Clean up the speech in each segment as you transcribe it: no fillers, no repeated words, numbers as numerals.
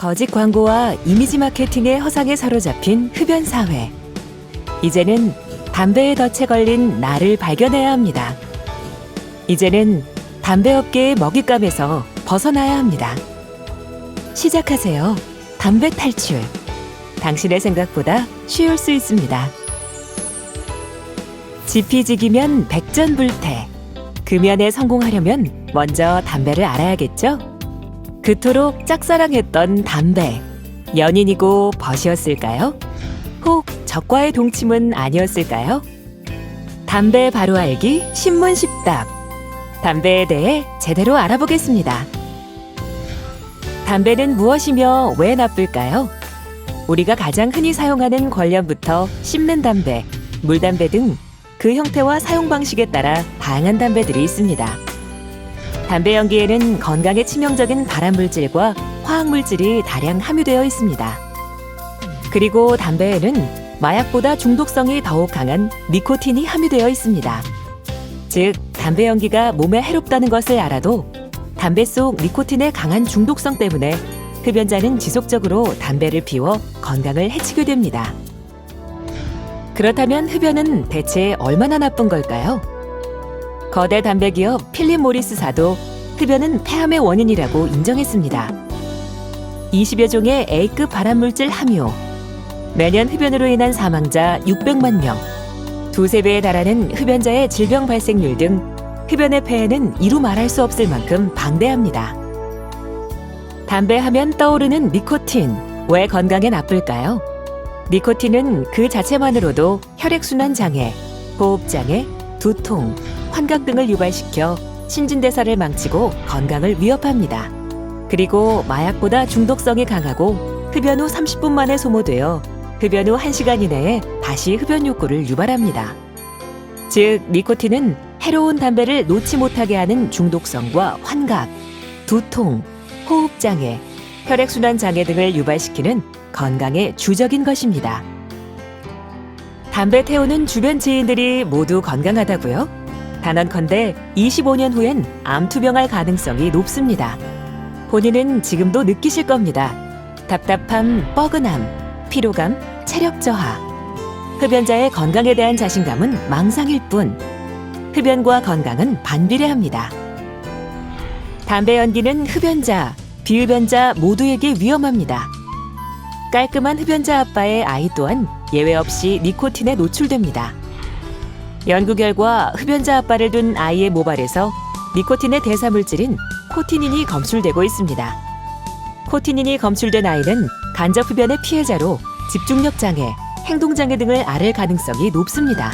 거짓 광고와 이미지 마케팅의 허상에 사로잡힌 흡연 사회. 이제는 담배의 덫에 걸린 나를 발견해야 합니다. 이제는 담배 업계의 먹잇감에서 벗어나야 합니다. 시작하세요. 담배 탈출. 당신의 생각보다 쉬울 수 있습니다. 지피지기면 백전불태. 금연에 성공하려면 먼저 담배를 알아야겠죠? 그토록 짝사랑했던 담배. 연인이고 벗이었을까요? 혹 적과의 동침은 아니었을까요? 담배 바로 알기 신문 10답. 담배에 대해 제대로 알아보겠습니다. 담배는 무엇이며 왜 나쁠까요? 우리가 가장 흔히 사용하는 관련부터 씹는 담배, 물담배 등 그 형태와 사용 방식에 따라 다양한 담배들이 있습니다. 담배 연기에는 건강에 치명적인 발암물질과 화학물질이 다량 함유되어 있습니다. 그리고 담배에는 마약보다 중독성이 더욱 강한 니코틴이 함유되어 있습니다. 즉, 담배 연기가 몸에 해롭다는 것을 알아도 담배 속 니코틴의 강한 중독성 때문에 흡연자는 지속적으로 담배를 피워 건강을 해치게 됩니다. 그렇다면 흡연은 대체 얼마나 나쁜 걸까요? 거대 담배 기업 필립 모리스사도 흡연은 폐암의 원인이라고 인정했습니다. 20여 종의 A급 발암물질 함유, 매년 흡연으로 인한 사망자 600만 명, 두세 배에 달하는 흡연자의 질병 발생률 등 흡연의 폐해는 이루 말할 수 없을 만큼 방대합니다. 담배 하면 떠오르는 니코틴, 왜 건강에 나쁠까요? 니코틴은 그 자체만으로도 혈액순환 장애, 호흡 장애, 두통, 환각 등을 유발시켜 신진대사를 망치고 건강을 위협합니다. 그리고 마약보다 중독성이 강하고 흡연 후 30분 만에 소모되어 흡연 후 1시간 이내에 다시 흡연 욕구를 유발합니다. 즉, 니코틴은 해로운 담배를 놓지 못하게 하는 중독성과 환각, 두통, 호흡 장애, 혈액순환 장애 등을 유발시키는 건강에 주적인 것입니다. 담배 태우는 주변 지인들이 모두 건강하다고요? 단언컨대 25년 후엔 암 투병할 가능성이 높습니다. 본인은 지금도 느끼실 겁니다. 답답함, 뻐근함, 피로감, 체력 저하. 흡연자의 건강에 대한 자신감은 망상일 뿐. 흡연과 건강은 반비례합니다. 담배 연기는 흡연자, 비흡연자 모두에게 위험합니다. 깔끔한 흡연자 아빠의 아이 또한 예외 없이 니코틴에 노출됩니다. 연구 결과 흡연자 아빠를 둔 아이의 모발에서 니코틴의 대사물질인 코티닌이 검출되고 있습니다. 코티닌이 검출된 아이는 간접 흡연의 피해자로 집중력 장애, 행동 장애 등을 앓을 가능성이 높습니다.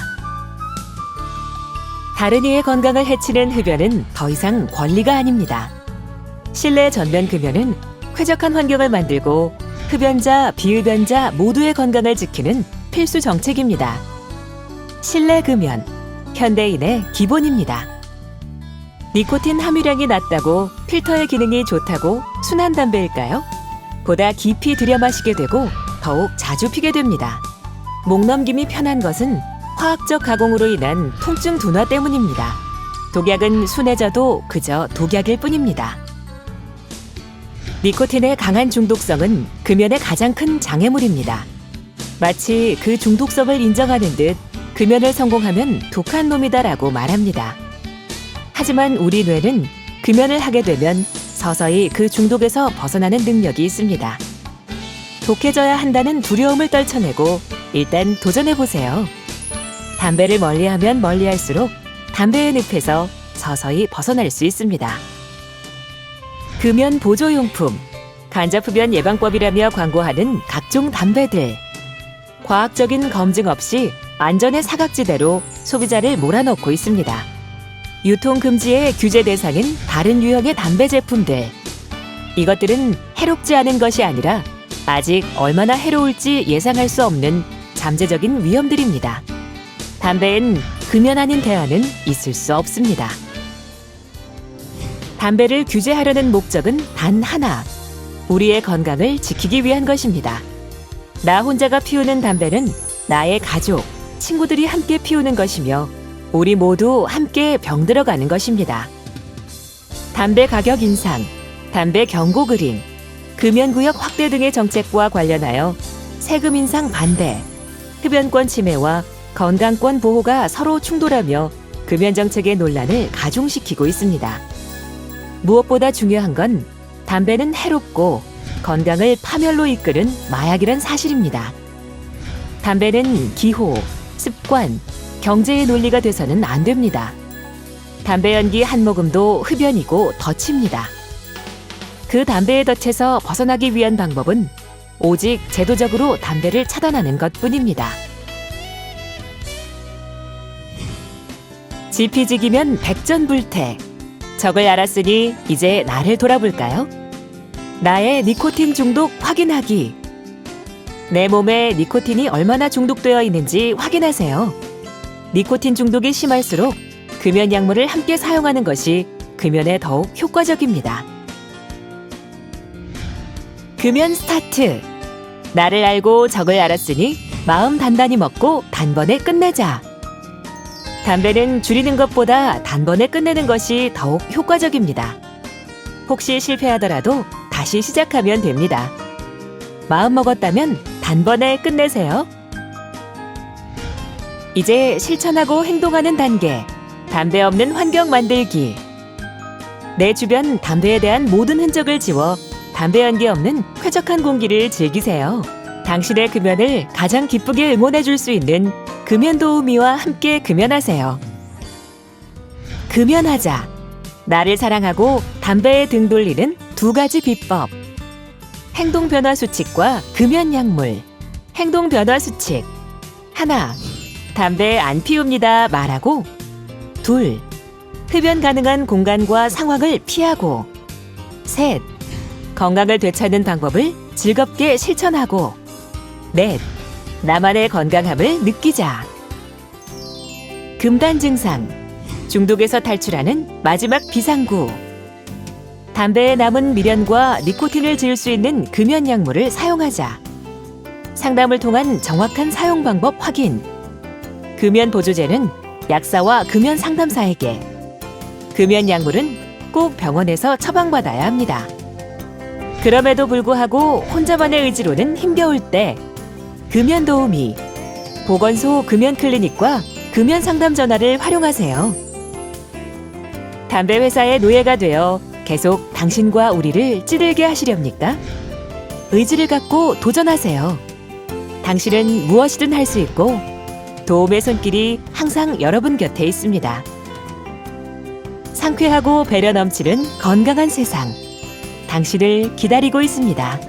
다른 이의 건강을 해치는 흡연은 더 이상 권리가 아닙니다. 실내 전면 금연은 쾌적한 환경을 만들고 흡연자, 비흡연자 모두의 건강을 지키는 필수 정책입니다. 실내 금연, 현대인의 기본입니다. 니코틴 함유량이 낮다고 필터의 기능이 좋다고 순한 담배일까요? 보다 깊이 들여 마시게 되고 더욱 자주 피게 됩니다. 목 넘김이 편한 것은 화학적 가공으로 인한 통증 둔화 때문입니다. 독약은 순해져도 그저 독약일 뿐입니다. 니코틴의 강한 중독성은 금연의 가장 큰 장애물입니다. 마치 그 중독성을 인정하는 듯 금연을 성공하면 독한 놈이다라고 말합니다. 하지만 우리 뇌는 금연을 하게 되면 서서히 그 중독에서 벗어나는 능력이 있습니다. 독해져야 한다는 두려움을 떨쳐내고 일단 도전해보세요. 담배를 멀리하면 멀리할수록 담배의 늪에서 서서히 벗어날 수 있습니다. 금연 보조용품, 간접흡연 예방법이라며 광고하는 각종 담배들. 과학적인 검증 없이 안전의 사각지대로 소비자를 몰아넣고 있습니다. 유통 금지의 규제 대상인 다른 유형의 담배 제품들. 이것들은 해롭지 않은 것이 아니라 아직 얼마나 해로울지 예상할 수 없는 잠재적인 위험들입니다. 담배엔 금연 아닌 대안은 있을 수 없습니다. 담배를 규제하려는 목적은 단 하나, 우리의 건강을 지키기 위한 것입니다. 나 혼자가 피우는 담배는 나의 가족, 친구들이 함께 피우는 것이며 우리 모두 함께 병들어가는 것입니다. 담배 가격 인상, 담배 경고 그림, 금연구역 확대 등의 정책과 관련하여 세금 인상 반대, 흡연권 침해와 건강권 보호가 서로 충돌하며 금연 정책의 논란을 가중시키고 있습니다. 무엇보다 중요한 건 담배는 해롭고 건강을 파멸로 이끄는 마약이란 사실입니다. 담배는 기호, 습관, 경제의 논리가 돼서는 안 됩니다. 담배 연기 한 모금도 흡연이고 덫입니다. 그 담배의 덫에서 벗어나기 위한 방법은 오직 제도적으로 담배를 차단하는 것뿐입니다. 지피지기면 백전불태. 적을 알았으니 이제 나를 돌아볼까요? 나의 니코틴 중독 확인하기. 내 몸에 니코틴이 얼마나 중독되어 있는지 확인하세요. 니코틴 중독이 심할수록 금연 약물을 함께 사용하는 것이 금연에 더욱 효과적입니다. 금연 스타트. 나를 알고 적을 알았으니 마음 단단히 먹고 단번에 끝내자. 담배는 줄이는 것보다 단번에 끝내는 것이 더욱 효과적입니다. 혹시 실패하더라도 다시 시작하면 됩니다. 마음 먹었다면 단번에 끝내세요. 이제 실천하고 행동하는 단계. 담배 없는 환경 만들기. 내 주변 담배에 대한 모든 흔적을 지워 담배 연기 없는 쾌적한 공기를 즐기세요. 당신의 금연을 가장 기쁘게 응원해 줄 수 있는 금연도우미와 함께 금연하세요. 금연하자. 나를 사랑하고 담배에 등 돌리는 두 가지 비법. 행동 변화 수칙과 금연 약물. 행동 변화 수칙. 1. 담배 안 피웁니다 말하고. 2. 흡연 가능한 공간과 상황을 피하고. 3. 건강을 되찾는 방법을 즐겁게 실천하고. 4. 나만의 건강함을 느끼자. 금단 증상. 중독에서 탈출하는 마지막 비상구. 담배에 남은 미련과 니코틴을 지울 수 있는 금연 약물을 사용하자. 상담을 통한 정확한 사용 방법 확인. 금연 보조제는 약사와 금연 상담사에게. 금연 약물은 꼭 병원에서 처방받아야 합니다. 그럼에도 불구하고 혼자만의 의지로는 힘겨울 때 금연 도우미, 보건소 금연 클리닉과 금연 상담 전화를 활용하세요. 담배 회사의 노예가 되어 계속 당신과 우리를 찌들게 하시렵니까? 의지를 갖고 도전하세요. 당신은 무엇이든 할 수 있고 도움의 손길이 항상 여러분 곁에 있습니다. 상쾌하고 배려 넘치는 건강한 세상, 당신을 기다리고 있습니다.